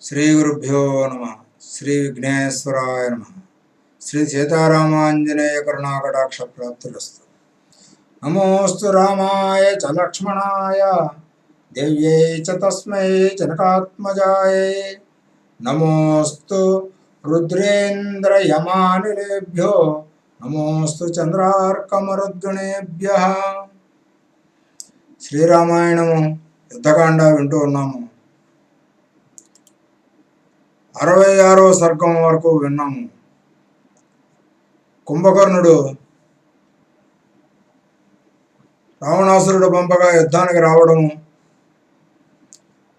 శ్రీ గురుభ్యో నమ. శ్రీ విఘ్నేశ్వరాయ నమ. శ్రీ సీతారామాంజనేయ కరుణాకటాక్ష ప్రాప్తిరస్తు. నమోస్తు రామాయ చ లక్ష్మణాయ దేవ్యై చ తస్మై జనకాత్మజాయ. నమోస్తు రుద్రేంద్రయమానిలేభ్యో నమోస్తు చంద్రార్కమరుద్గణేభ్యః. శ్రీరామాయణము యుద్ధకాండ వింటూ ఉన్నాము. 66వ సర్గం వరకు విన్నాము. కుంభకర్ణుడు రావణాసురుడు పంపగా యుద్ధానికి రావడము,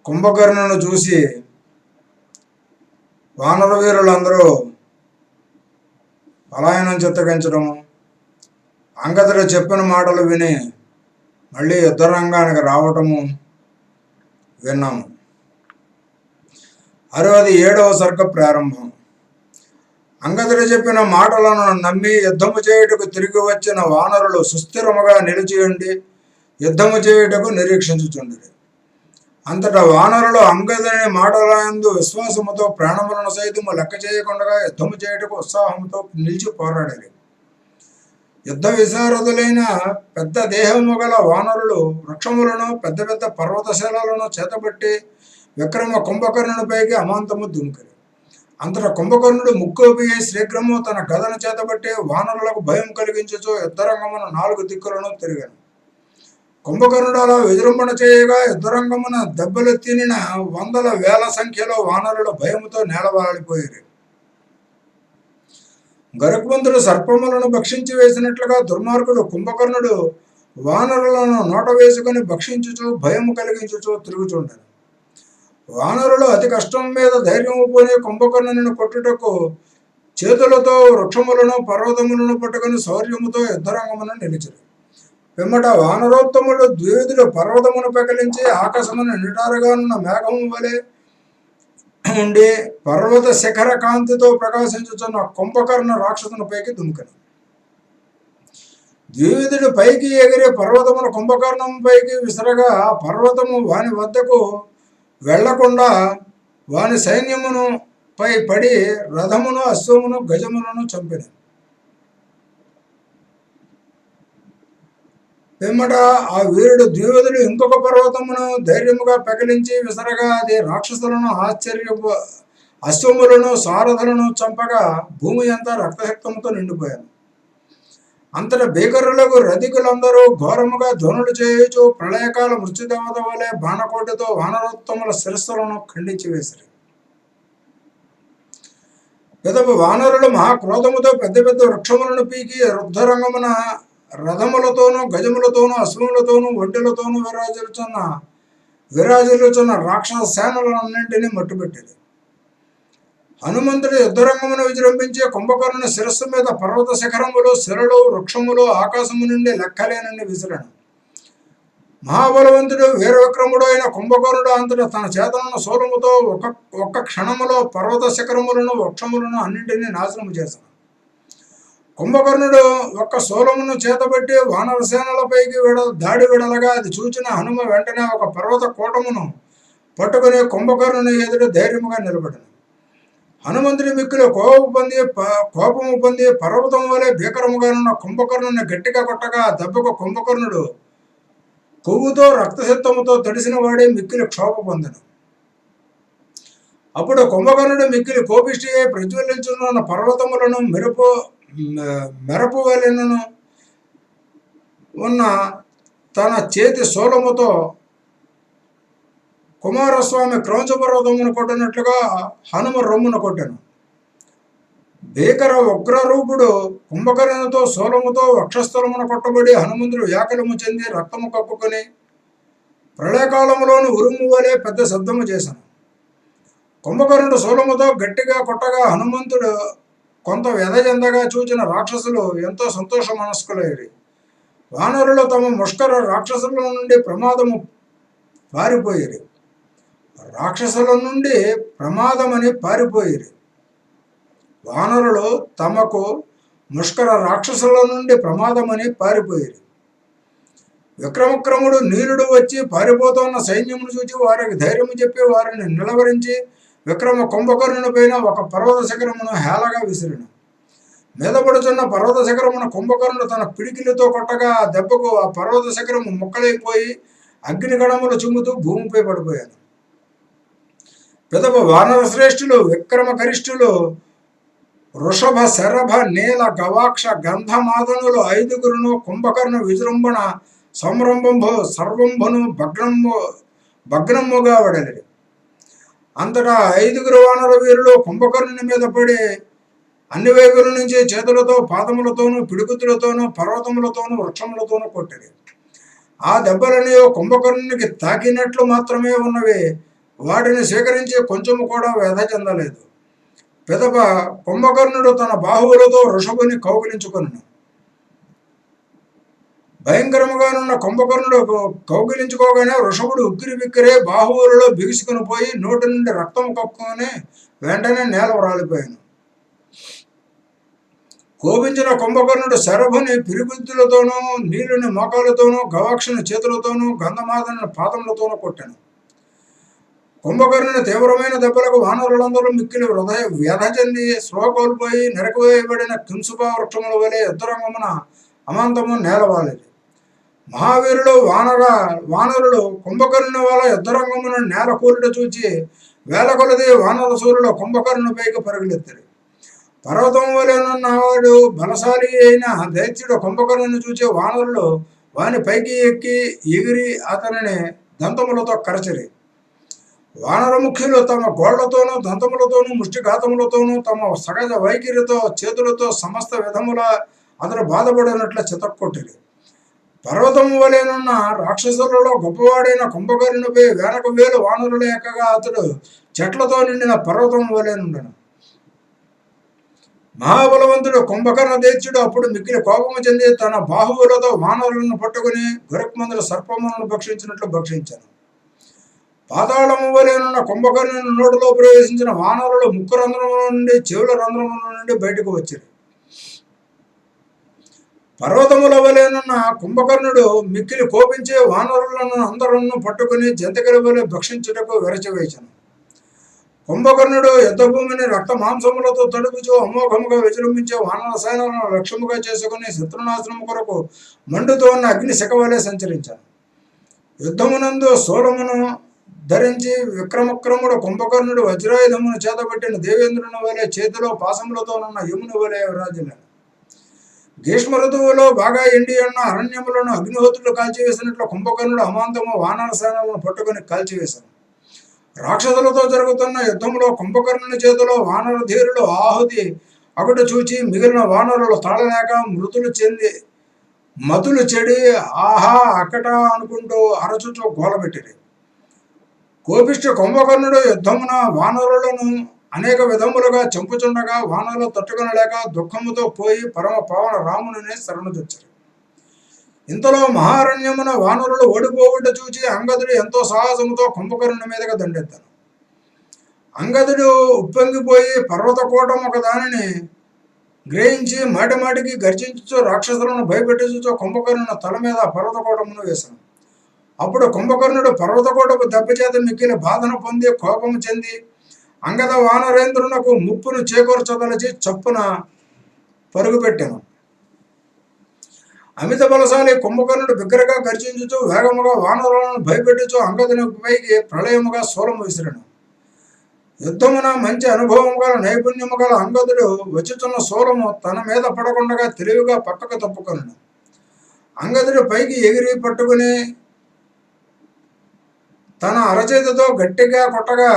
కుంభకర్ణును చూసి వానర వీరులందరూ పలాయనం చిత్తగించడము, అంగదుడు చెప్పిన మాటలు విని మళ్ళీ యుద్ధరంగానికి రావటము విన్నాము. 67వ సర్గ ప్రారంభం. అంగదుడు చెప్పిన మాటలను నమ్మి యుద్ధము చేయుటకు తిరిగి వచ్చిన వానరులు సుస్థిరముగా నిలిచి ఉండి యుద్ధము చేయుటకు నిరీక్షించుచుండిరి. అంతటా వానరులు అంగదుని మాటలందు విశ్వాసముతో ప్రాణములను సైతము లెక్క చేయకుండా యుద్ధము చేయుటకు ఉత్సాహంతో నిలిచి పోరాడిరి. యుద్ధ విశారదులైన పెద్ద దేహము గల వానరులు వృక్షములను పెద్ద పెద్ద పర్వతశైలాలను చేతబట్టి విక్రమ కుంభకర్ణునిపైకి అమాంతము దుమికిరి. అంతటా కుంభకర్ణుడు ముక్కోపి శీఘ్రము తన గదను చేతబట్టి వానరులకు భయం కలిగించుచు యుద్ధరంగమున 4 దిక్కులను తిరిగాను. కుంభకర్ణుడు అలా విజృంభణ చేయగా యుద్ధరంగమున దెబ్బలు తినిన వందల వేల సంఖ్యలో వానరులు భయముతో నేలవాలిపోయారు. గరుత్మంతుడు సర్పములను భక్షించి వేసినట్లుగా దుర్మార్గుడు కుంభకర్ణుడు వానరులను నోట వేసుకుని భక్షించుచు భయము కలిగించుచు తిరుగుచుండెను. వానరులు అతి కష్టం మీద ధైర్యము పోని కుంభకర్ణుని కొట్టుటకు చేతులతో వృక్షములను పర్వతములను పట్టుకుని శౌర్యముతో యుద్ధరంగమును నిలిచిరి. పిమ్మట వానరోత్తముడు ద్వివిధులు పర్వతమును పెకలించి ఆకాశమును నిటారుగానున్న మేఘము వలె ఉండి పర్వత శిఖర కాంతితో ప్రకాశించుచున్న కుంభకర్ణ రాక్షసుని పైకి దుమికను. ద్వివిధుడు పైకి ఎగిరి పర్వతమును కుంభకర్ణం పైకి విసరగా పర్వతము వాని వద్దకు వెళ్లకుండా వాని సైన్యమును పై పడి రథమును అశ్వమును గజములను చంపిన. పిమ్మట ఆ వీరుడు ద్వివిధుడు ఇంకొక పర్వతమును ధైర్యముగా పెకలించి విసరగా అది రాక్షసులను అశ్వములను సారథులను చంపగా భూమి అంతా రక్తశక్తముతో నిండిపోయాను. అంతట భీకరులకు రధికులందరూ ఘోరముగా ధ్వనులు చేయుచు ప్రళయకాల మృత్యుదేవత వలె బాణకోటితో వానరోత్తముల శిరస్సులను ఖండించి వేసిరి. పిదపు వానరులు మహాక్రోధముతో పెద్ద పెద్ద వృక్షములను పీకి రుద్ధరంగమున రథములతోనూ గజములతోనూ అశ్వములతోనూ ఒంటెలతోనూ విరాజిల్లుచున్న రాక్షస సేనలన్నింటినీ మట్టుపెట్టింది. హనుమంతుడు యుద్ధరంగమును విజృంభించి కుంభకర్ణుని శిరస్సు మీద పర్వత శిఖరములు, శిరలు, వృక్షములు, ఆకాశము నుండి లెక్కలేనన్ని విసిరాను. మహాబలవంతుడు వీరవిక్రముడు అయిన కుంభకర్ణుడు అంతటా తన చేతనున్న శూలముతో ఒక్క క్షణములో పర్వత శిఖరములను, వృక్షములను అన్నింటినీ నాశనము చేశాను. కుంభకర్ణుడు ఒక్క శూలమును చేతబట్టి వానరసేనలపైకి దాడి విడలగా అది చూచిన హనుమ వెంటనే ఒక పర్వత కూటమును పట్టుకుని కుంభకర్ణుని ఎదుట ధైర్యముగా నిలబడిన. హనుమంతుడి మిక్కులు కోపము పొంది పర్వతం వలె భీకరముగానున్న కుంభకర్ణుని గట్టిగా కొట్టగా దెబ్బకు కుంభకర్ణుడు కొవ్వుతో రక్తసిత్తముతో తడిసిన వాడే మిక్కిలి క్షోభ పొందెను. అప్పుడు కుంభకర్ణుడు మిక్కిలి కోపిష్టి ప్రజ్వలించున్న పర్వతములను మెరపు వలెను ఉన్న తన చేతి శూలముతో కుమారస్వామి క్రౌంచ పర్వతమును కొట్టినట్లుగా హనుమ రొమ్మును కొట్టెను. భీకర ఉగ్రరూపుడు కుంభకర్ణునితో శూలముతో వక్షస్థలమును కొట్టబడి హనుమంతుడు వ్యాకులము చెంది రక్తము కప్పుకొని ప్రళయకాలములోని ఉరుము వలె పెద్ద శబ్దము చేశాను. కుంభకర్ణుడు శూలముతో గట్టిగా కొట్టగా హనుమంతుడు కొంత వ్యధ చెందగా చూచిన రాక్షసులు ఎంతో సంతోష మనస్కులయ్యారు. వానరులు తమ ముష్కర రాక్షసుల నుండి ప్రమాదమని పారిపోయిరి. వానరులు తమకు ముష్కర రాక్షసుల నుండి ప్రమాదమని పారిపోయిరి. విక్రమక్రముడు నీలుడు వచ్చి పారిపోతున్న సైన్యమును చూచి వారికి ధైర్యము చెప్పి వారిని నిలవరించి విక్రమ కుంభకర్ణుని పైన ఒక పర్వత శిఖరమును హేళగా విసిరిన. మీదపడుచున్న పర్వత శిఖరమును కుంభకర్ణుడు తన పిడికిలితో కొట్టగా ఆ దెబ్బకు ఆ పర్వత శిఖరము ముక్కలైపోయి అగ్నిగణములు చుమ్ముతూ భూమిపై పడిపోయాను. పిదప వానర శ్రేష్ఠులు, విక్రమ గరిష్ఠులు, వృషభ, శరభ, నీల, గవాక్ష, గంధమాదనులు 5గురును కుంభకర్ణ విజృంభణ సంరంభంభు సర్వంభును భగ్నముగా వడలిరి. అంతటా 5గురు వానర వీరులు కుంభకర్ణుని మీద పడి అన్ని వైపుల నుంచి చేతులతో, పాదములతోనూ, పిడుగుతులతోనూ, పర్వతములతోనూ, వృక్షములతోనూ కొట్టిరి. ఆ దెబ్బలని కుంభకర్ణునికి తాకినట్లు మాత్రమే ఉన్నవి. వాటిని స్వీకరించి కొంచెము కూడా వ్యధ చెందలేదు. పిదప కుంభకర్ణుడు తన బాహువులతో వృషభుని కౌగిలించుకొనెను. భయంకరముగానున్న కుంభకర్ణుడు కౌగిలించుకోగానే వృషభుడు ఉక్కిరి బిక్కిరే బాహువులలో బిగుసుకుని పోయి నోటి నుండి రక్తం కక్కుని వెంటనే నేల రాలిపోయాను. కోపించిన కుంభకర్ణుడు శరభుని పిరిగుద్దులతోనూ, నీలుని మోకాలతోనూ, గవాక్షుని చేతులతోనూ, గంధమాదను పాదములతోనూ కొట్టాను. కుంభకర్ణుని తీవ్రమైన దెబ్బలకు వానరులందరూ మిక్కిలి వ్యధ చెంది స్పృహ కోల్పోయి నెరకవేయబడిన కింసుపా వృక్షముల వలె యుద్ధరంగమున అమాంతము నేలవాలేదు. మహావీరులు వానరులు కుంభకర్ణుని వల్ల యుద్ధరంగమును నేల కూలుట చూచి వేల కొలది వానర సూర్యులు కుంభకర్ణునిపైకి పరుగులెత్తారు. పర్వతం వలెనున్నవాడు బలశాలి అయిన దైత్యుడు కుంభకర్ణుని చూచి వానరులు వాని పైకి ఎక్కి ఎగిరి అతనిని దంతములతో కరచరి. వానర ముఖ్యులు తమ గోళ్లతోనూ, దంతములతోనూ, ముష్టిఘాతములతోనూ, తమ సహజ వైఖరితో, చేతులతో సమస్త విధముల అతడు బాధపడినట్లు చితక్కొట్టిరి. పర్వతము వలెనున్న రాక్షసులలో గొప్పవాడైన కుంభకర్ణునిపై వేలకు వేలు వానరులు ఎక్కగా అతడు చెట్లతో నిండిన పర్వతం వలెనుండెను. మహాబలవంతుడు కుంభకర్ణ దైత్యుడు అప్పుడు మిక్కిలి కోపము చెంది తన బాహువులతో వానరులను పట్టుకుని గరుక్మందుల సర్పములను భక్షించినట్లు భక్షించాను. పాతాళము వలెనున్న కుంభకర్ణుని నోటిలో ప్రవేశించిన వానరులు ముక్కు రంధ్రముల నుండి, చెవుల రంధ్రముల నుండి బయటకు వచ్చారు. పర్వతముల వలెనున్న కుంభకర్ణుడు మిక్కిలి కోపించి వానరులను అందరూ పట్టుకుని జంతికల వలె భక్షించుటకు విరచివేశాను. కుంభకర్ణుడు యుద్ధభూమిని రక్త మాంసములతో తడుపుచూ అమోఘముగా విజృంభించే వానర సేనలను లక్ష్యముగా చేసుకుని శత్రునాశనము కొరకు మండుతో ఉన్న అగ్ని శిఖ వలె సంచరించాను. యుద్ధమునందు శూలమును ధరించి విక్రమక్రముడు కుంభకర్ణుడు వజ్రాయుధమును చేతబట్టిన దేవేంద్రుని వలె చేతిలో పాసములతోనున్న యముని వలె విరాజిల్లాడు. గ్రీష్మ ఋతువులో బాగా ఎండి ఉన్న అరణ్యములను అగ్నిహోత్రులు కాల్చివేసినట్లు కుంభకర్ణుడు అమాంతము వానర సేనలను పట్టుకుని కాల్చివేశాను. రాక్షసులతో జరుగుతున్న యుద్ధంలో కుంభకర్ణుని చేతిలో వానర ధీరులు ఆహుతి అగుట చూచి మిగిలిన వానరులు తాళలేక మతులు చెడి ఆహా అక్కట అనుకుంటూ అరచుచూ గోలబెట్టిరి. కోపిష్టి కుంభకర్ణుడు యుద్ధమున వానరులను అనేక విధములుగా చంపుచుండగా వానరులు తట్టుకొనలేక దుఃఖముతో పోయి పరమ పావన రాముని శరణుజొచ్చారు. ఇంతలో మహారణ్యమున వానరులు ఓడిపోవుట చూచి అంగదుడు ఎంతో సాహసముతో కుంభకర్ణుని మీదగా దండెత్తాను. అంగదుడు ఉప్పొంగిపోయి పర్వతకోటం ఒక దానిని గ్రహించి మాటిమాటికి గర్జించుచు రాక్షసులను భయపెట్టుచు కుంభకర్ణుని తల మీద పర్వతకోటమును వేశాను. అప్పుడు కుంభకర్ణుడు పర్వతకోటకు దెబ్బచేత మిక్కిలి బాధను పొంది కోపము చెంది అంగద వానరేంద్రునకు ముప్పును చేకూర్చదలచి చప్పున పరుగుపెట్టాను. అమిత బలశాలి కుంభకర్ణుడు బిగ్గరగా గర్జించుచు వేగముగా వానరులను భయపెట్టుచు అంగదుని పైకి ప్రళయముగా శూలము విసిరాను. యుద్ధమున మంచి అనుభవం గల నైపుణ్యము గల అంగదుడు వచ్చుచున్న శూలము తన మీద పడకుండా తెలివిగా పక్కకు తప్పుకొనెను. అంగదుడు పైకి ఎగిరి పట్టుకుని తన అరచేతితో గట్టిగా కొట్టగా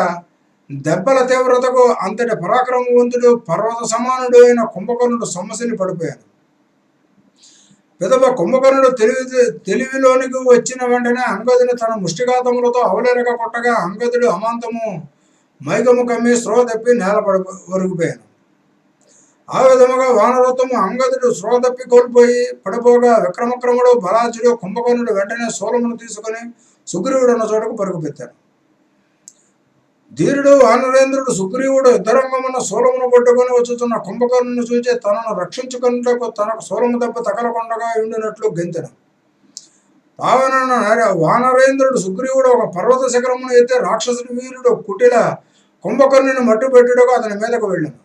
దెబ్బల తీవ్రతకు అంతటి పరాక్రమవంతుడు పర్వత సమానుడు అయిన కుంభకర్ణుడు సొమ్మసిల్లి పడిపోయాడు. పిదప కుంభకర్ణుడు తెలివిలోనికి వచ్చిన వెంటనే అంగదుని తన ముష్టిఘాతములతో అవలేరగా కొట్టగా అంగదుడు అమాంతము మైకము కమ్మి స్పృహ తప్పి నేల ఒరిగిపోయాను. ఆ విధముగా వానరత్వము అంగదుడు స్పృహ తప్పి కోల్పోయి పడిపోగా విక్రమక్రముడు, బలాజుడు, కుంభకర్ణుడు వెంటనే శూలమును తీసుకుని సుగ్రీవుడు ఉన్న చోటకు పరుగుపెత్తాడు. ధీరుడు వానరేంద్రుడు సుగ్రీవుడు యుద్ధరంగమున శూలమును పట్టుకుని వచ్చుతున్న కుంభకర్ణుని చూచి తనను రక్షించుకున్నటకు తనకు శూలము దెబ్బ తగలకుండగా ఉండినట్లు గెంతెను. వానరేంద్రుడు సుగ్రీవుడు ఒక పర్వత శిఖరమును ఎత్తే రాక్షసుడి వీరుడు కుటిల కుంభకర్ణుని మట్టుపెట్టుటకు అతని మీదకు వెళ్ళాను.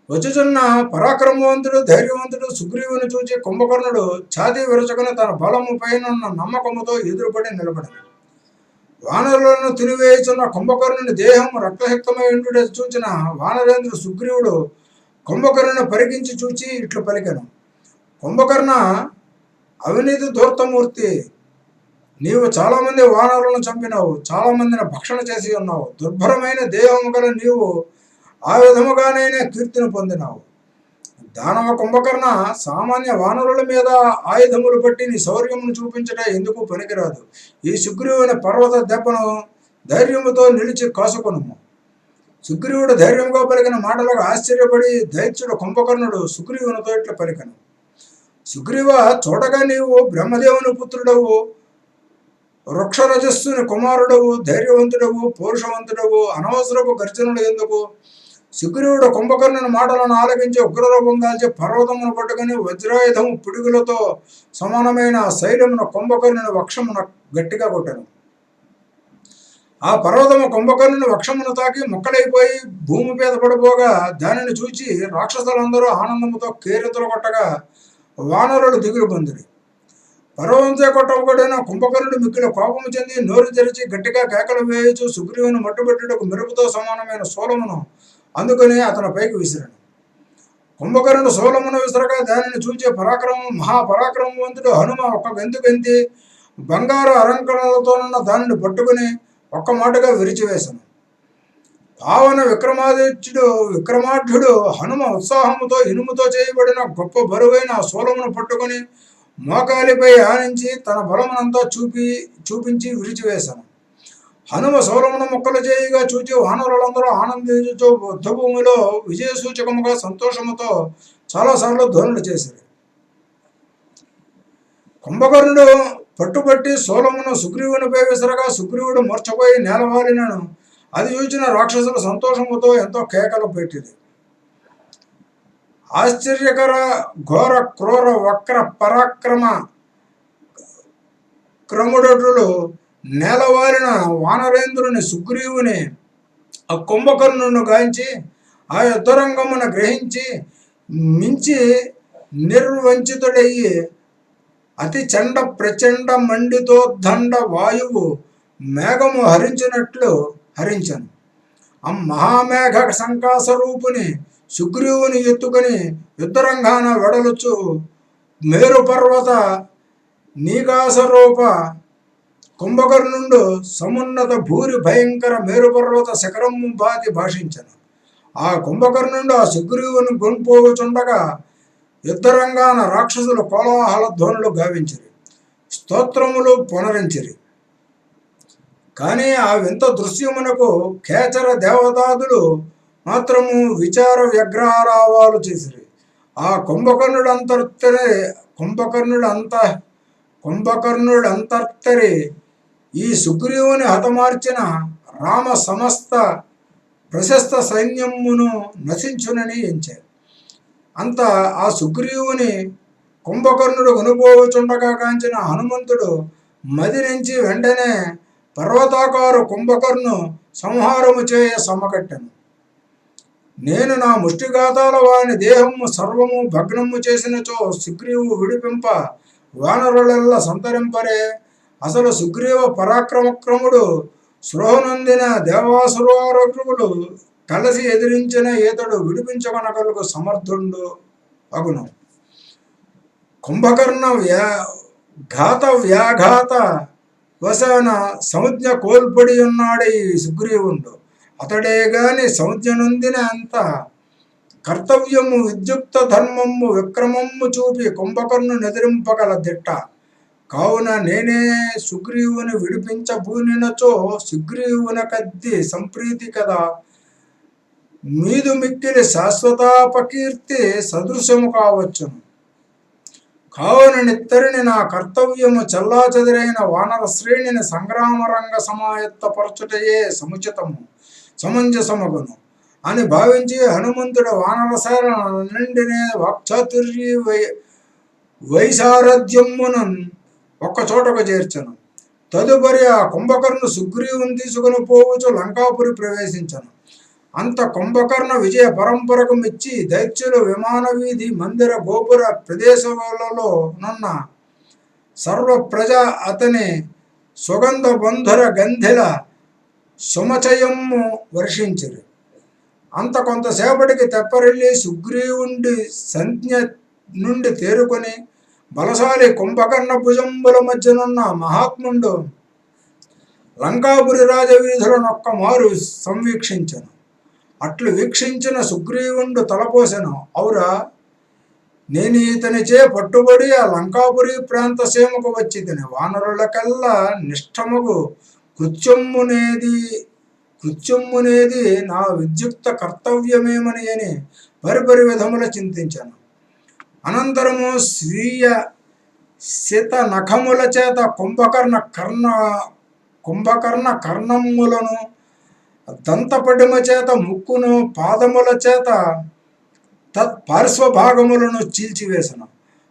వచ్చుచున్న పరాక్రమవంతుడు ధైర్యవంతుడు సుగ్రీవుని చూచి కుంభకర్ణుడు ఛాతీ విరచుకుని తన బలము పైన నమ్మకముతో ఎదురుపడి నిలబడను. వానరులను తినివేయుచున్న కుంభకర్ణుని దేహము రక్తహిక్తమై ఉండుట చూచిన వానరేంద్రుడు సుగ్రీవుడు కుంభకర్ణుని పరికించి చూచి ఇట్లు పలికెను. కుంభకర్ణ, అవినీతి ధూర్తమూర్తి, నీవు చాలామంది వానరులను చంపినావు, చాలామందిని భక్షణ చేసి ఉన్నావు. దుర్భరమైన దేహము గల నీవు ఆ విధముగానైనా కీర్తిని పొందినావు. దానవ కుంభకర్ణ, సామాన్య వానరుల మీద ఆయుధములు పట్టి నీ శౌర్యమును చూపించట ఎందుకు పనికిరాదు. ఈ సుగ్రీవుని పర్వత దెబ్బను ధైర్యముతో నిలిచి కాసుకొనుము. సుగ్రీవుడు ధైర్యంగా పలికిన మాటలకు ఆశ్చర్యపడి దైత్యుడు కుంభకర్ణుడు సుగ్రీవునితో ఇట్లా పలికను. సుగ్రీవ, చూడగా నీవు బ్రహ్మదేవుని పుత్రుడవు, వృక్షరజస్సుని కుమారుడవు, ధైర్యవంతుడవు, పౌరుషవంతుడవు, అనవసరపు గర్జనుడు ఎందుకు? సుగ్రీవుడు కుంభకర్ణుని మాటలను ఆలకించి ఉగ్రరూపం దాల్చి పర్వతమును పట్టుకుని వజ్రాయుధము పిడుగులతో సమానమైన శైలమును కుంభకర్ణుని వక్షమున గట్టిగా కొట్టను. ఆ పర్వతము కుంభకర్ణుని వక్షమును తాకి ముక్కలైపోయి భూమి మీద పడిపోగా దానిని చూచి రాక్షసులందరూ ఆనందముతో కేరింతలు కొట్టగా వానరులు దిగులు పొందిరి. పర్వతంతో కొట్టబడిన కుంభకర్ణుడు మిక్కిలి కోపము చెంది నోరు తెరిచి గట్టిగా కేకలు వేయచు సుగ్రీవుని మట్టుబెట్టుటకు మెరుపుతో సమానమైన శూలమును అందుకని అతని పైకి విసిరాడు. కుంభకర్ణుడు శూలమును విసరగా దానిని చూచే మహాపరాక్రమవంతుడు హనుమ ఒక్క గెంతు గెంతి బంగారు అలంకరణలతోనున్న దానిని పట్టుకుని ఒక్క మాటగా విరిచివేశాను. పావన విక్రమాఢ్యుడు హనుమ ఉత్సాహముతో ఇనుముతో చేయబడిన గొప్ప బరువైన శూలమును పట్టుకుని మోకాలిపై ఆనించి తన బలమునంతా చూపించి విరిచివేశాను. హనుమ శూలమును ముక్కలు చేయగా చూచి వానరులందరూ ఆనందించుతూ యుద్ధభూమిలో విజయ సూచకముగా సంతోషముతో చాలాసార్లు ధ్వనులు చేశారు. కుంభకర్ణుడు పట్టుబట్టి శూలమును సుగ్రీవునిపై విసరగా సుగ్రీవుడు మూర్ఛపోయి నేలవాలినను. అది చూచిన రాక్షసులు సంతోషముతో ఎంతో కేకలు పెట్టింది. ఆశ్చర్యకర ఘోర క్రూర వక్ర పరాక్రమ క్రముడులు నేలవారిన వానరేంద్రుని సుగ్రీవుని ఆ కుంభకర్ణును గాంచి ఆ యుద్ధరంగమున గ్రహించి మించి నిర్వంచితుడయ్యి అతి చండ ప్రచండ మండితోద్దండ వాయువు మేఘము హరించినట్లు హరించను. ఆ మహామేఘ సంకాసరూపుని సుగ్రీవుని ఎత్తుకొని యుద్ధరంగాన వెడలుచు మేరు పర్వత నీకాసరూప కుంభకర్ణుండు సమున్నత భూరి భయంకర మేరుపర్వత శిఖరము బాతి భాషించను. ఆ కుంభకర్ణుండు ఆ సుగ్రీవుని గొంపోచుండగా యుద్ధరంగాన రాక్షసులు కోలాహల ధ్వనులు గావించిరి, స్తోత్రములు పునరించిరి. కానీ ఆ వింత దృశ్యమునకు కేచర దేవతాదులు మాత్రము విచార వ్యగ్రహారావాలు చేసిరి. ఆ కుంభకర్ణుడంతర్తరి ఈ సుగ్రీవుని హతమార్చిన రామ సమస్త ప్రశస్త సైన్యమును నశించునని ఎంచారు. అంత ఆ సుగ్రీవుని కుంభకర్ణుడు కొనుపోవచుండగా కాంచిన హనుమంతుడు మది నుంచి వెంటనే పర్వతాకారు కుంభకర్ణు సంహారము చేయ సమకట్టెను. నేను నా ముష్టిఘాతాల వాని దేహము సర్వము భగ్నము చేసినచో సుగ్రీవు విడిపింప వానరులెల్ల సంతరింపరే. అసలు సుగ్రీవ పరాక్రమక్రముడు స్పృహనొందిన దేవాసురారకులు కలిసి ఎదిరించిన ఈతడు విడిపించగనగలకు సమర్థుండు అగును. కుంభకర్ణ ఘాత వ్యాఘాత వశాన సంజ్ఞ కోల్పడి ఉన్నాడు ఈ సుగ్రీవుండు. అతడే గాని సంజ్ఞ నొందిన అంత కర్తవ్యము విద్యుక్త ధర్మము విక్రమము చూపి కుంభకర్ణు నెదిరింపగల దిట్ట. కావున నేనే సుగ్రీవుని విడిపించబూనినచో సుగ్రీవున కద్ది సంప్రీతి కదా, మీదు మిక్కిలి శాశ్వతాపకీర్తి సదృశము కావచ్చును. కావున నిత్తరిని నా కర్తవ్యము చల్లాచెదరైన వానర శ్రేణిని సంగ్రామరంగ సమాయత్తపరచుటయే సముచితము సమంజసమగును అని భావించి హనుమంతుడు వానరసేన నిండినే వాక్చాతుర్య వైశారథ్యమును ఒక్కచోటకు చేర్చను. తదుపరి ఆ కుంభకర్ణు సుగ్రీవుని తీసుకుని పోవచ్చు లంకాపురి ప్రవేశించను. అంత కుంభకర్ణ విజయ పరంపరకు మెచ్చి దైత్యులు విమాన వీధి మందిర గోపుర ప్రదేశాలలో నున్న సర్వ ప్రజ అతని సుగంధ బంధుర గంధిల సుమచయము వర్షించిరి. అంత కొంతసేపటికి తెప్పరిల్లి సుగ్రీవుండి సంజ్ఞ నుండి తేరుకొని బలశాలి కుంభకర్ణ భుజంబుల మధ్యనున్న మహాత్ముండు లంకాపురి రాజవీధులనొక్క మారు సంవీక్షించను. అట్లు వీక్షించిన సుగ్రీవుండు తలపోసెను, ఔరా, నేను ఇతనిచే పట్టుబడి ఆ లంకాపురి ప్రాంత సీమకు వచ్చి తిని వానరులకల్లా నిష్ఠముగు కృత్యమునేది నా విద్యుక్త కర్తవ్యమేమని అని పరిపరి విధముల చింతించాను. అనంతరము స్వీయ శిత నఖముల చేత కుంభకర్ణ కర్ణములను, దంతపడిమ చేత ముక్కును, పాదముల చేత తత్పార్శ్వభాగములను చీల్చివేసను.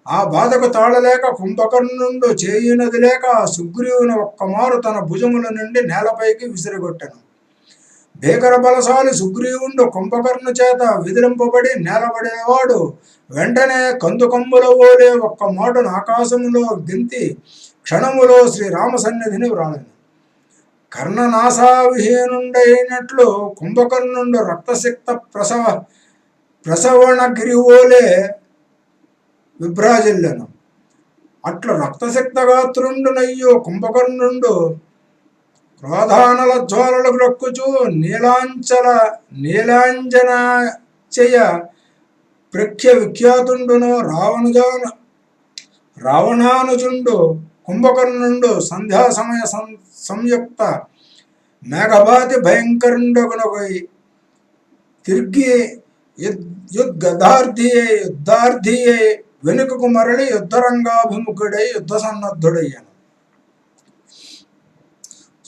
ఆ బాధకు తాళలేక కుంభకర్ణుండు చేయునది లేక సుగ్రీవుని ఒక్కమారు తన భుజముల నుండి నేలపైకి విసిరిగొట్టెను. భీకర బలశాలి సుగ్రీవుండు కుంభకర్ణు చేత విదిలింపబడి నేలబడేవాడు వెంటనే కందుకమ్ముల ఓలే ఒక్క మాటను ఆకాశములో గెంతి క్షణములో శ్రీరామ సన్నిధిని వ్రాలెను. కర్ణనాశావిహీనుండైనట్లు కుంభకర్ణుండు రక్తసిక్త ప్రసవణగిరి ఓలే విభ్రాజిల్లెను. అట్లు రక్తసిక్తగాత్రుండునయ్యో కుంభకర్ణుండు క్రోధానల జ్వాలలకు రక్కుచూ నీలాంజనాచయ ప్రఖ్య విఖ్యాతుండును రావణానుజుండు కుంభకర్ణుండు సంధ్యా సమయ సంయుక్త మేఘభాతి భయంకరుండగునగై తిరిగి యుద్ధార్థియే వెనుకకు మరలి యుద్ధరంగాభిముఖుడై యుద్ధ సన్నద్ధుడయ్యాను.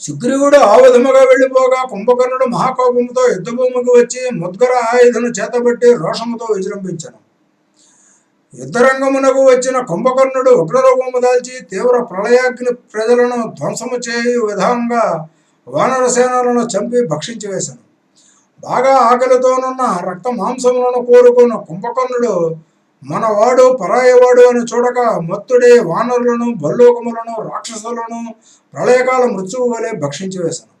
సుగ్రీవుడు ఆ విధముగా వెళ్ళిపోగా కుంభకర్ణుడు మహాకోపముతో యుద్ధభూమికి వచ్చి ముద్గర ఆయుధను చేతబట్టి రోషముతో విజృంభించను. యుద్ధరంగమునకు వచ్చిన కుంభకర్ణుడు ఉగ్రరూపము దాల్చి తీవ్ర ప్రళయాగ్ని ప్రజలను ధ్వంసము చేయు విధంగా వానరసేనలను చంపి భక్షించి వేశాను. బాగా ఆకలితోనున్న రక్త మాంసములను కోరుకున్న కుంభకర్ణుడు మనవాడు పరాయవాడు అని చూడక మత్తుడే వానరులను, భల్లూకములను, రాక్షసులను ప్రళయకాల మృత్యువు వలె భక్షించి వేశాను.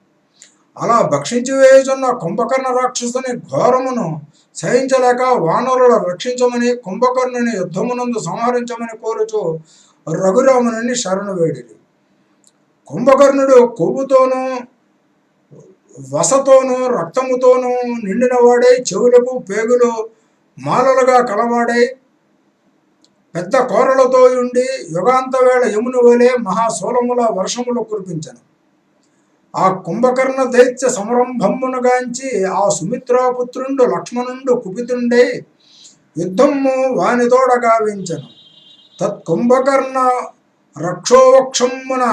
అలా భక్షించి వేయుచున్న కుంభకర్ణ రాక్షసుని ఘోరమును సహించలేక వానరులు రక్షించమని కుంభకర్ణుని యుద్ధమునందు సంహరించమని కోరుచు రఘురాముని శరణు వేడిరి. కుంభకర్ణుడు కొవ్వుతోనూ వసతోనూ రక్తముతోనూ నిండినవాడై చెవులకు పేగులు మాలలుగా కలవాడై పెద్ద కోరలతో ఉండి యుగాంత వేళ యముని వలె మహాశూలముల వర్షములు కురిపించను. ఆ కుంభకర్ణ దైత్య సంరంభమునుగాంచి ఆ సుమిత్రాపుత్రుండు లక్ష్మణుండు కుపితుండై యుద్ధము వానితోడ గావించను. తత్కుంభకర్ణ రక్షోవక్షమున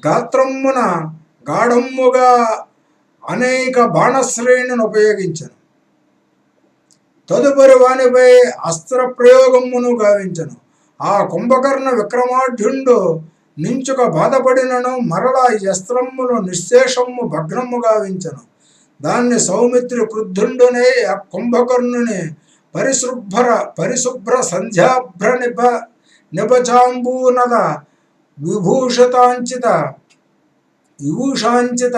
గాత్రమున గాఢముగా అనేక బాణశ్రేణిని ఉపయోగించను. తదుపరి వానిపై అస్త్ర ప్రయోగమును గావించను. ఆ కుంభకర్ణ విక్రమాఢ్యుండు నించుక బాధపడినను మరలా అస్త్రములు నిశ్శేషము భగ్నము గావించను. దాన్ని సౌమిత్రి క్రుద్ధుండునే ఆ కుంభకర్ణుని పరిశుభ్ర సంధ్యాభ్ర నిభచాంబూనల విభూషాంచిత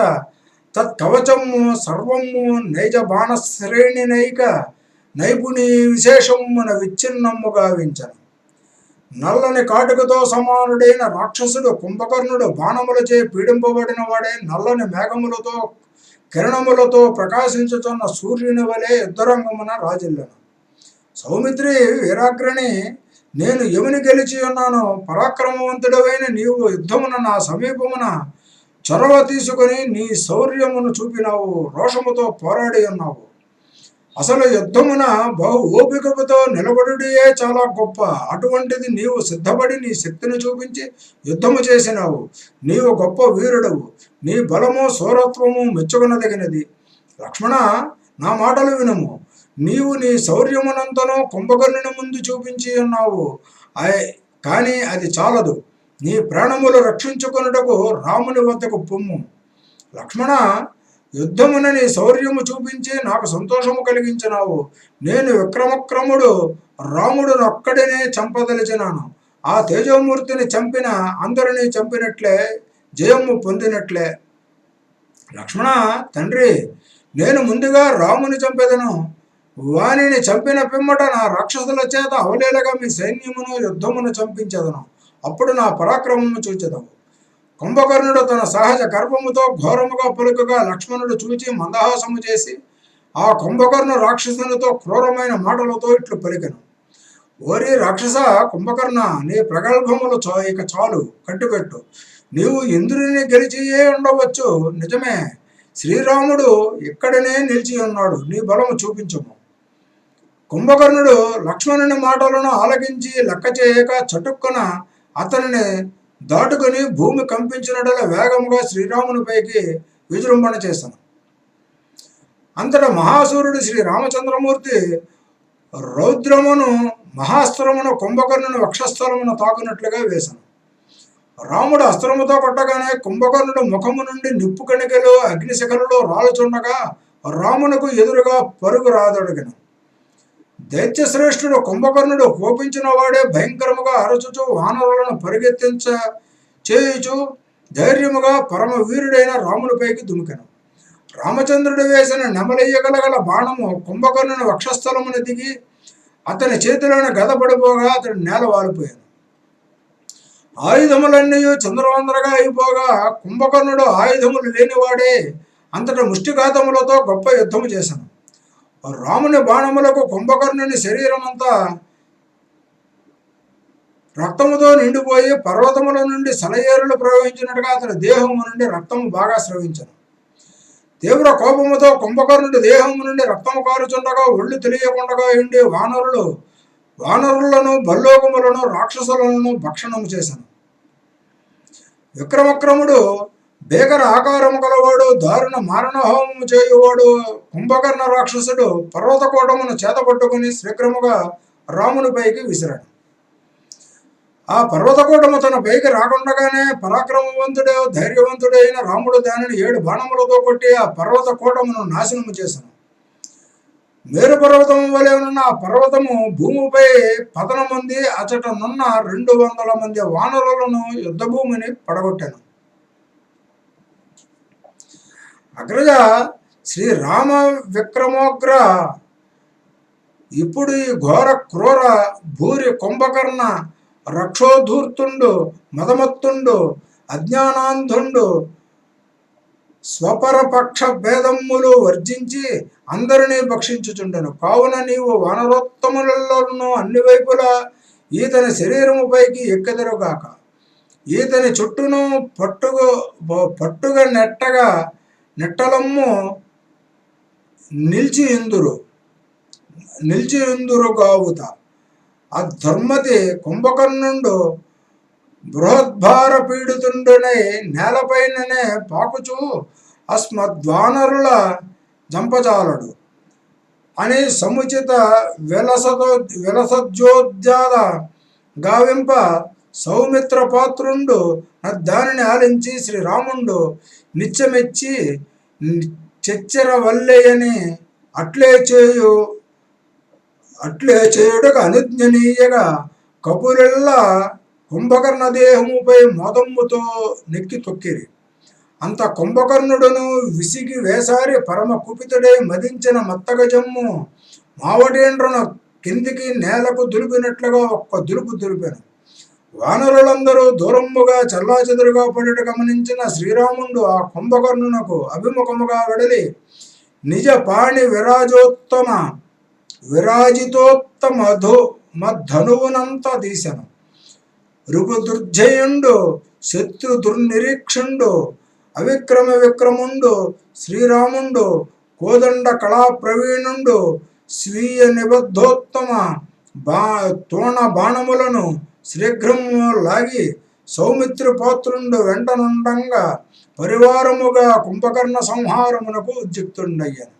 తత్కవచము సర్వము నైజ బాణశ్రేణినైక నైపుణి విశేషమున విచ్ఛిన్నము గావించను. నల్లని కాటుకతో సమానుడైన రాక్షసుడు కుంభకర్ణుడు బాణములచే పీడింపబడిన వాడే నల్లని మేఘములతో కిరణములతో ప్రకాశించుతున్న సూర్యుని వలె యుద్ధరంగమున రాజిల్లెను. సౌమిత్రి వీరాగ్రణి, నేను యముని గెలిచి ఉన్నాను. పరాక్రమవంతుడవైన నీవు యుద్ధమున నా సమీపమున చొరవ తీసుకుని నీ శౌర్యమును చూపినావు, రోషముతో పోరాడి ఉన్నావు. అసలు యుద్ధమున బహు ఓపికతో నిలబడుడే చాలా గొప్ప. అటువంటిది నీవు సిద్ధపడి నీ శక్తిని చూపించి యుద్ధము చేసినావు. నీవు గొప్ప వీరుడవు. నీ బలము శూరత్వము మెచ్చుకునదగినది. లక్ష్మణ, నా మాటలు వినుము. నీవు నీ శౌర్యమునంతను కుంభకర్ణుని ముందు చూపించి ఉన్నావు, కానీ అది చాలదు. నీ ప్రాణములు రక్షించుకొనుటకు రాముని వద్దకు పొమ్ము. లక్ష్మణ, యుద్ధమున నీ శౌర్యము చూపించి నాకు సంతోషము కలిగించినావు. నేను విక్రమక్రముడు రాముడును ఒక్కడినే చంపదలిచినాను. ఆ తేజోమూర్తిని చంపిన అందరినీ చంపినట్లే, జయము పొందినట్లే. లక్ష్మణ తండ్రి, నేను ముందుగా రాముని చంపెదను. వానిని చంపిన పిమ్మట నా రాక్షసుల చేత అవలేలగా మీ సైన్యమును యుద్ధమును చంపించదను. అప్పుడు నా పరాక్రమము చూచెదవు. కుంభకర్ణుడు తన సహజ గర్వముతో ఘోరముగా పలుకగా లక్ష్మణుడు చూచి మందహాసము చేసి ఆ కుంభకర్ణ రాక్షసునితో క్రూరమైన మాటలతో ఇట్లు పలికెను. ఓరి రాక్షస కుంభకర్ణ, నీ ప్రగల్భములు ఇక చాలు, కట్టుబెట్టు. నీవు ఇంద్రుని గెలిచియే ఉండవచ్చు, నిజమే. శ్రీరాముడు ఇక్కడనే నిలిచి ఉన్నాడు, నీ బలము చూపించము. కుంభకర్ణుడు లక్ష్మణుని మాటలను ఆలకించి లెక్క చేయక చటుక్కున అతనిని దాటుకుని భూమి కంపించినట్ల వేగముగా శ్రీరామునిపైకి విజృంభణ చేశాను. అంతటా మహాసూరుడు శ్రీరామచంద్రమూర్తి రౌద్రమును మహాస్త్రమును కుంభకర్ణుని వక్షస్థలమును తాకునట్లుగా వేశాను. రాముడు అస్త్రముతో కొట్టగానే కుంభకర్ణుడు ముఖము నుండి నిప్పు కణికలు అగ్నిశిఖలు రాలుచుండగా రామునకు ఎదురుగా పరుగు రాదొడిగను. దైత్యశ్రేష్ఠుడు కుంభకర్ణుడు కోపించిన వాడే భయంకరముగా అరచుచు వానరులను పరిగెత్తించ చేయుచు ధైర్యముగా పరమవీరుడైన రామునిపైకి దుమికెను. రామచంద్రుడు వేసిన నెమలయ్యగలగల బాణము కుంభకర్ణుని వక్షస్థలమును దిగి అతని చేతిలోని గద పడిపోగా అతడు నేల వాలిపోయాను. ఆయుధములన్నీ చంద్రవందరగా అయిపోగా కుంభకర్ణుడు ఆయుధములు లేనివాడే అంతటా ముష్టిఘాతములతో గొప్ప యుద్ధము చేశాను. రాముని బాణములకు కుంభకర్ణుని శరీరమంతా రక్తముతో నిండిపోయి పర్వతముల నుండి సలయేరులు ప్రవహించినట్టుగా అతని దేహము నుండి రక్తము బాగా స్రవించను. తీవ్ర కోపముతో కుంభకర్ణుడి దేహము నుండి రక్తము కారుచుండగా ఒళ్ళు తెలియకుండా ఉండి వానరులను భల్లోకములను రాక్షసులను భక్షణము చేశాను. విక్రమక్రముడు భీకర ఆకారము గలవాడు, దారుణ మారణహోమము చేయువాడు కుంభకర్ణ రాక్షసుడు పర్వతకోటమును చేతపట్టుకుని శీఘ్రముగా రామునిపైకి విసిరాడు. ఆ పర్వతకోటము తన పైకి రాకుండగానే పరాక్రమవంతుడే ధైర్యవంతుడైన రాముడు దానిని 7 బాణములతో కొట్టి ఆ పర్వత కోటమును నాశనము చేశాను. మేరు పర్వతము వలె ఉన్న ఆ పర్వతము భూమిపై పతనముంది. అచటనున్న 200 మంది వానరులను యుద్ధభూమిని పడగొట్టాను. అగ్రజ శ్రీరామ విక్రమోగ్ర, ఇప్పుడు ఈ ఘోర క్రూర భూరి కుంభకర్ణ రక్షోధూర్తుండు, మదమత్తుండు, అజ్ఞానాంధుండు స్వపరపక్ష భేదమ్ములు వర్జించి అందరినీ భక్షించుచుండెను. కావున నీవు వానరోత్తములలోనూ అన్ని వైపులా ఈతని శరీరముపైకి ఎక్కెదరుగాక. ఈతని చుట్టూను పట్టుగా నెట్టలమ్ము నిలిచి ఇందురుగావుత. ఆ ధర్మతి కుంభకర్ణుండు బృహద్భార పీడితుండనై నేలపైననే పాకుచూ అస్మద్వానరుల జంపజాలడు అని సముచిత విలసజ్యోద్యాల గావింప సౌమిత్ర పాత్రుండు దానిని ఆలించి శ్రీరాముండు నిత్యమెచ్చి చెచ్చెర వల్లెయని అట్లే చేయుటకు అనుజ్ఞనీయగా కపులెల్లా కుంభకర్ణ దేహముపై మోదమ్ముతో నెక్కి తొక్కిరి. అంత కుంభకర్ణుడును విసిగి వేసారి పరమ కుపితుడై మదించిన మత్తగజమ్ము మావటేండ్రను కిందికి నేలకు దులిపినట్లుగా ఒక్క దులిపాను. వానరులందరూ దూరముగా చల్లాచెదురుగా పడుట గమనించిన శ్రీరాముండు ఆ కుంభకర్ణునకు అభిముఖముగా వెడలి నిజ పాణి విరాజితోత్తమ మధనువునంత తీసెను. రుపుదుర్జయుండు శత్రు దుర్నిరీక్షుండు అవిక్రమ విక్రముండు శ్రీరాముండు కోదండ కళా ప్రవీణుండు స్వీయ నిబద్ధోత్తమ తోణ బాణములను శీఘ్రము లాగి సౌమిత్రి పాత్రుండు వెంటనుండంగా పరివారముగా కుంభకర్ణ సంహారమునకు ఉద్యుక్తుండయ్యను.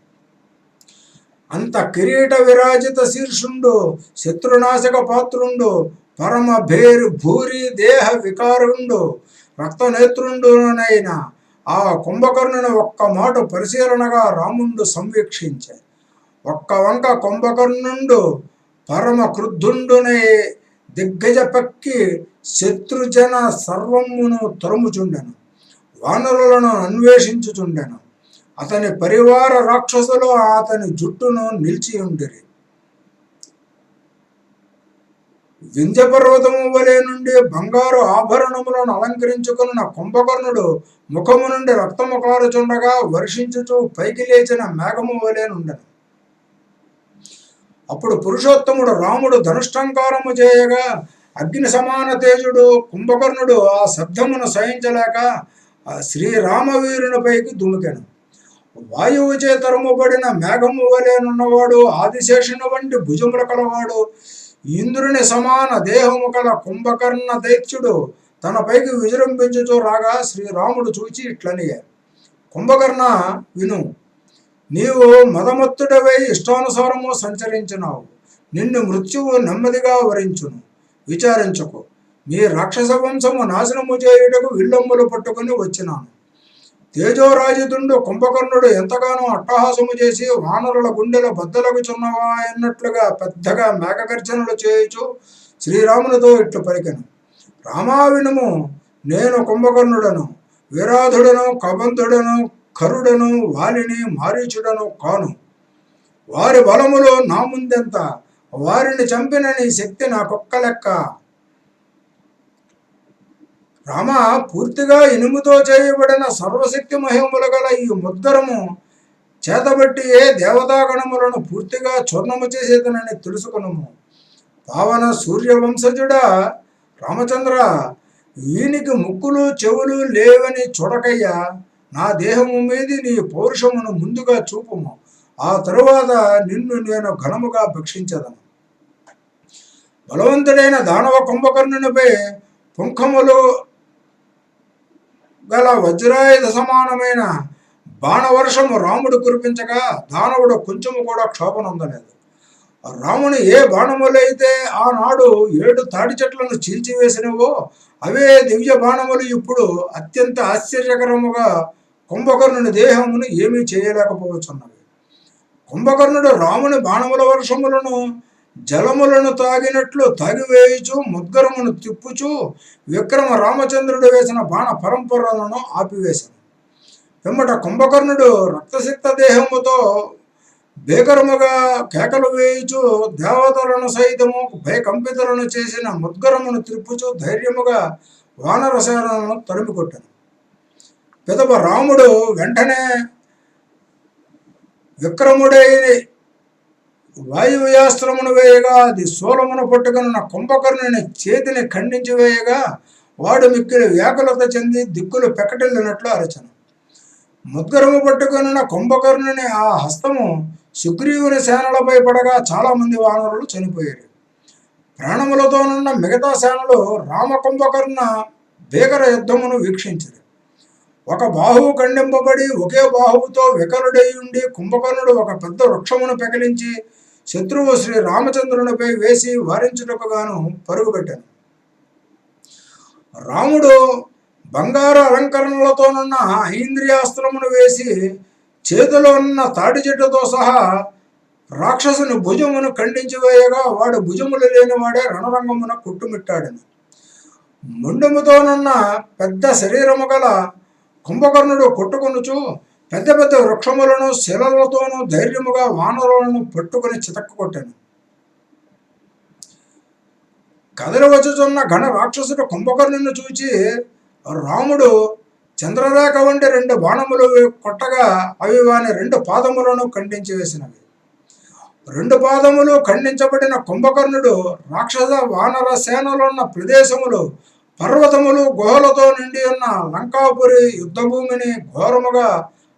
అంత కిరీట విరాజిత శీర్షుండు శత్రునాశక పాత్రుండు పరమ భేరు భూరి దేహ వికారుండు రక్తనేత్రుండునైన ఆ కుంభకర్ణుని ఒక్క మాట పరిశీలనగా రాముండు సంవీక్షించే. ఒక్క వంక కుంభకర్ణుండు పరమ క్రుద్ధుండునే దిగ్గజ పక్కి శత్రుజన సర్వమును తరుముచుండెను. వానరులను అన్వేషించుచుండెను. అతని పరివార రాక్షసులు అతని జుట్టును నిలిచియుండిరి. వింధ్య పర్వతము వలె నుండి బంగారు ఆభరణములను అలంకరించుకున్న కుంభకర్ణుడు ముఖము నుండి రక్తము కారుచుండగా వర్షించుచు పైకి లేచిన మేఘము వలె నుండెను. అప్పుడు పురుషోత్తముడు రాముడు ధనుష్టంకారము చేయగా అగ్ని సమాన తేజుడు కుంభకర్ణుడు ఆ శబ్దమును సహించలేక శ్రీరామవీరునిపైకి దుమికెను. వాయువు చే తరుముబడిన మేఘము వలెనున్నవాడు ఆదిశేషుని వంటి భుజముల కలవాడు ఇంద్రుని సమాన దేహము కల కుంభకర్ణ దైత్యుడు తన పైకి విజృంభించుచూ రాగా శ్రీరాముడు చూచి ఇట్లనియే, కుంభకర్ణ విను, నీవు మదమత్తుడవై ఇష్టానుసారము సంచరించినావు. నిన్ను మృత్యువు నెమ్మదిగా వరించును. విచారించకు. మీ రాక్షస వంశము నాశనము చేయుటకు విల్లమ్ములు పట్టుకుని వచ్చినాను. తేజోరాజితుండు కుంభకర్ణుడు ఎంతగానో అట్టహాసము చేసి వానరుల గుండెల బద్దలకు చున్నవా అన్నట్లుగా పెద్దగా మేఘగర్జనలు చేయుచు శ్రీరామునితో ఇట్లు పలికెను, రామా వినుము, నేను కుంభకర్ణుడను, విరాధుడను, కబంధుడను, కరుడను, వాలిని, మారీచుడను కాను. వారి బలములో నా ముందెంత, వారిని చంపిన నీ శక్తి నాకొక్క లెక్క. రామ, పూర్తిగా ఇనుముతో చేయబడిన సర్వశక్తి మహిమలు గల ఈ ముద్దరము చేతబట్టి ఏ దేవతాగణములను పూర్తిగా చూర్ణము చేసేదనని తెలుసుకునము. పావన సూర్యవంశజుడా రామచంద్ర, వీనికి ముక్కులు చెవులు లేవని చూడకయ్యా, నా దేహము మీది నీ పౌరుషమును ముందుగా చూపుము. ఆ తరువాత నిన్ను నేను ఘనముగా భక్షించదను. బలవంతుడైన దానవ కుంభకర్ణునిపై పుంఖములు గల వజ్రాయుధ సమానమైన బాణవర్షము రాముడు కురిపించగా దానవుడు కొంచెము కూడా క్షోభనొందలేదు. రాముని ఏ బాణములైతే ఆనాడు 7 తాటి చెట్లను చీల్చివేసినవో అవే దివ్య బాణములు ఇప్పుడు అత్యంత ఆశ్చర్యకరముగా కుంభకర్ణుని దేహమును ఏమీ చేయలేకపోవచ్చున్నవి. కుంభకర్ణుడు రాముని బాణముల వర్షములను జలములను తాగినట్లు తాగివేయుచు ముద్గరమును తిప్పుచూ విక్రమ రామచంద్రుడు వేసిన బాణ పరంపరలను ఆపివేశాను. పిమ్మట కుంభకర్ణుడు రక్తసిక్త దేహముతో భీకరముగా కేకలు వేయుచు దేవతలను సైతము భయకంపితులను చేసిన ముద్గరమును త్రిప్పుచు ధైర్యముగా వానరసేనలను తరిమికొట్టాను. పిదప రాముడు వెంటనే విక్రముడై వాయువ్యాస్త్రమును వేయగా అది శూలమును పట్టుకున్న కుంభకర్ణుని చేతిని ఖండించి వేయగా వాడు మిక్కిలి వ్యాకులత చెంది దిక్కులు పెకటిల్లినట్లు అరచను. ముద్గరము పట్టుకున్న కుంభకర్ణుని ఆ హస్తము సుగ్రీవుని సేనలపై పడగా చాలామంది వానరులు చనిపోయారు. ప్రాణములతోనున్న మిగతా సేనలు రామకుంభకర్ణ భీకర యుద్ధమును వీక్షించారు. ఒక బాహువు ఖండింపబడి ఒకే బాహువుతో వికలుడై ఉండి కుంభకర్ణుడు ఒక పెద్ద వృక్షమును పెకిలించి శత్రువు శ్రీ రామచంద్రునిపై వేసి వారించుటకు గాను పరుగుపెట్టాను. రాముడు బంగారు అలంకరణలతోనున్న ఐంద్రియాస్త్రమును వేసి చేతిలో ఉన్న తాటి చెట్టుతో సహా రాక్షసుని భుజమును ఖండించి వేయగా వాడు భుజములు లేనివాడే రణరంగమున కొట్టుమిట్టాడని. ముండముతోనున్న పెద్ద శరీరము గల కుంభకర్ణుడు కొట్టుకొనుచు పెద్ద పెద్ద వృక్షములను శిలలతోనూ ధైర్యముగా వానరులను పట్టుకుని చితక్కు కొట్టాను. కదలవచ్చుచున్న ఘన రాక్షసుడు కుంభకర్ణుని చూచి రాముడు చంద్రరేఖ వంటి 2 బాణములు కొట్టగా అవి వాని 2 పాదములను ఖండించి వేసినవి. 2 పాదములు ఖండించబడిన కుంభకర్ణుడు రాక్షస వానర సేనలున్న ప్రదేశములు పర్వతములు గుహలతో నిండి ఉన్న లంకాపురి యుద్ధభూమిని ఘోరముగా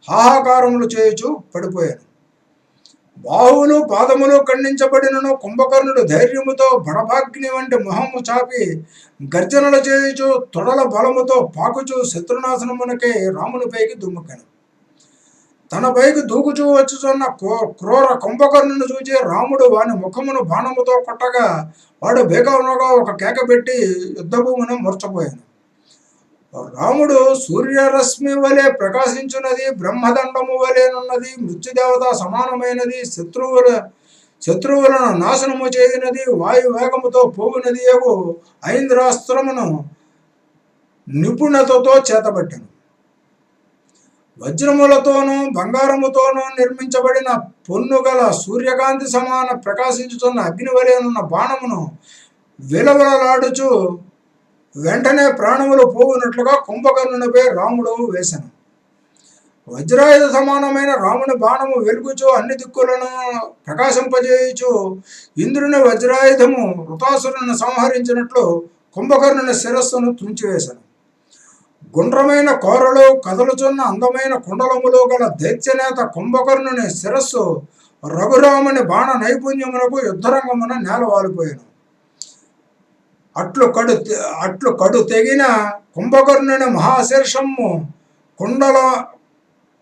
హాహాకారములు చేయుచు పడిపోయాను. బాహువులు పాదములు ఖండించబడినను కుంభకర్ణుడు ధైర్యముతో బడభాగ్ని వంటి మొహము చాపి గర్జనలు చేయుచు తొడల బలముతో పాకుచు శత్రునాశనమునకై రామునిపైకి దుమ్ముకెను. తన పైకి దూకుచూ వచ్చుచున్న క్రూర కుంభకర్ణుని చూచి రాముడు వాని ముఖమును బాణముతో కొట్టగా వాడు బేగముగా ఒక కేక పెట్టి యుద్ధభూమిని మూర్చపోయాను. రాముడు సూర్యరశ్మి వలె ప్రకాశించున్నది, బ్రహ్మదండము వలెనున్నది, మృత్యుదేవత సమానమైనది, శత్రువులను నాశనము చేయనది, వాయు వేగముతో పోవునది ఏవో ఐంద్రాస్త్రమును నిపుణతతో చేతబట్టెను. వజ్రములతోనూ బంగారముతోనూ నిర్మించబడిన పొన్నుగల సూర్యకాంతి సమాన ప్రకాశించుతున్న అగ్నివలెనున్న బాణమును విలవలలాడుచు వెంటనే ప్రాణములు పోవునట్లుగా కుంభకర్ణునిపై రాముడు వేసెను. వజ్రాయుధ సమానమైన రాముని బాణము వెలుగుచు అన్ని దిక్కులను ప్రకాశింపజేయుచు ఇంద్రుని వజ్రాయుధము వృతాసురుని సంహరించినట్లు కుంభకర్ణుని శిరస్సును తుంచివేశాను. గుండ్రమైన కోరలు కదలుచున్న అందమైన కుండలములో గల దైత్యనేత కుంభకర్ణుని శిరస్సు రఘురాముని బాణ నైపుణ్యమునకు యుద్ధరంగమున నేలవాలిపోయాను. అట్లు కడు తెగిన కుంభకర్ణుని మహాశీర్షము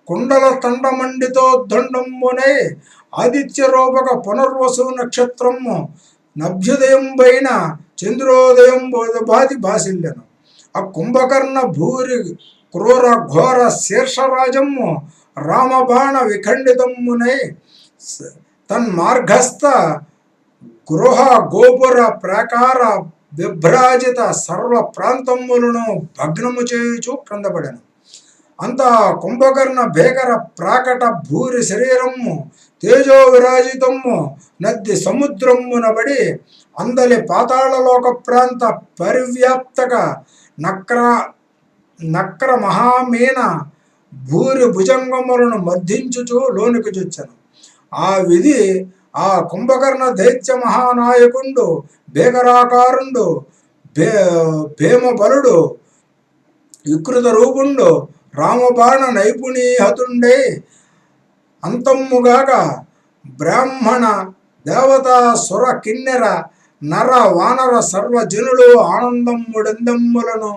కుండల తండమండితో దండమునై ఆదిత్య రూపక పునర్వసు నక్షత్రము నభ్యుదయం పైన చంద్రోదయం బాధి బాసిల్లెను. ఆ కుంభకర్ణ భూరి క్రూర ఘోర శీర్షరాజము రామబాణ విఖండితమునై తన్మార్గస్థ గృహ గోపుర ప్రాకార విభ్రాజిత సర్వ ప్రాంతములను భగ్నము చేయుచు క్రిందపడెను. అంత కుంభకర్ణ భేకర ప్రాకట భూరి శరీరము తేజో విరాజితము నది సముద్రమునబడి అందలి పాతాళలోక ప్రాంత పరివ్యాప్తక నక్ర మహామీన భూరి భుజంగములను మర్దించుచు లోనికి చొచ్చెను. ఆ విధి ఆ కుంభకర్ణ దైత్య మహానాయకుండు భేకరాకారుండు భీమబలుడు వికృత రూపుండు రామబాణ నైపుణీహతుండై అంతమ్ముగాక బ్రాహ్మణ దేవతా సుర కిన్నెర నర వానర సర్వజనులు ఆనందమ్ముడందమ్ములను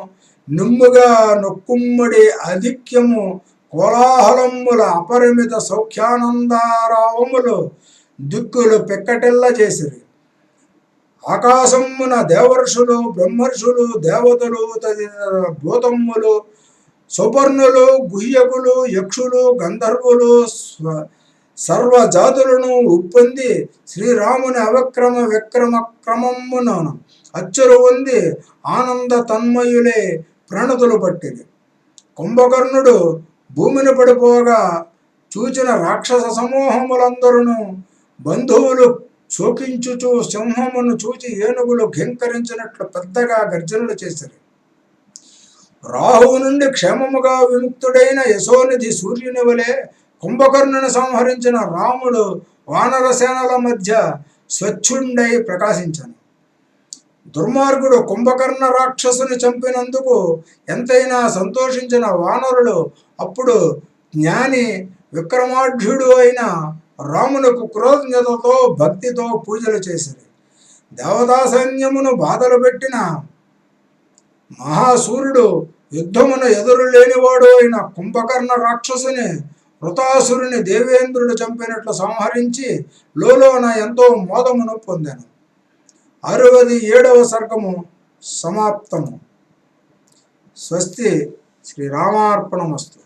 నిమ్ముగా నొక్కుమ్మడి అధిక్యము కోలాహలమ్ముల అపరిమిత సౌఖ్యానందారావములు దిక్కులు పెక్కటెల్ల చేసిరి. ఆకాశమున దేవర్షులు బ్రహ్మర్షులు దేవతలు తదితర భూతమ్ములు సుపర్ణులు గుహ్యకులు యక్షులు గంధర్వులు సర్వజాతులను ఉప్పొంది శ్రీరాముని అవక్రమ విక్రమ క్రమమును అచ్చురు పొంది ఆనంద తన్మయులే ప్రణతులు పట్టిది. కుంభకర్ణుడు భూమిని పడిపోగా చూచిన రాక్షస సమూహములందరూ బంధువులు శోకించుచు సింహమును చూచి ఏనుగులు ఘింకరించినట్లు పెద్దగా గర్జనలు చేశారు. రాహువు నుండి క్షేమముగా విముక్తుడైన యశోనిధి సూర్యుని వలె కుంభకర్ణుని సంహరించిన రాముడు వానరసేనల మధ్య స్వచ్ఛుండై ప్రకాశించను. దుర్మార్గుడు కుంభకర్ణ రాక్షసుని చంపినందుకు ఎంతైనా సంతోషించిన వానరులు అప్పుడు జ్ఞాని విక్రమాఢ్యుడు అయిన రామునకు కృతజ్ఞతతో భక్తితో పూజలు చేసిరి. దేవతా సైన్యమును బాధలు పెట్టిన మహాసూర్యుడు యుద్ధమున ఎదురు లేనివాడు అయిన కుంభకర్ణ రాక్షసుని వృతాసురుని దేవేంద్రుడు చంపినట్లు సంహరించి లోలోన ఎంతో మోదమును పొందాను. 67వ సర్గము సమాప్తము. స్వస్తి. శ్రీరామార్పణమస్తు.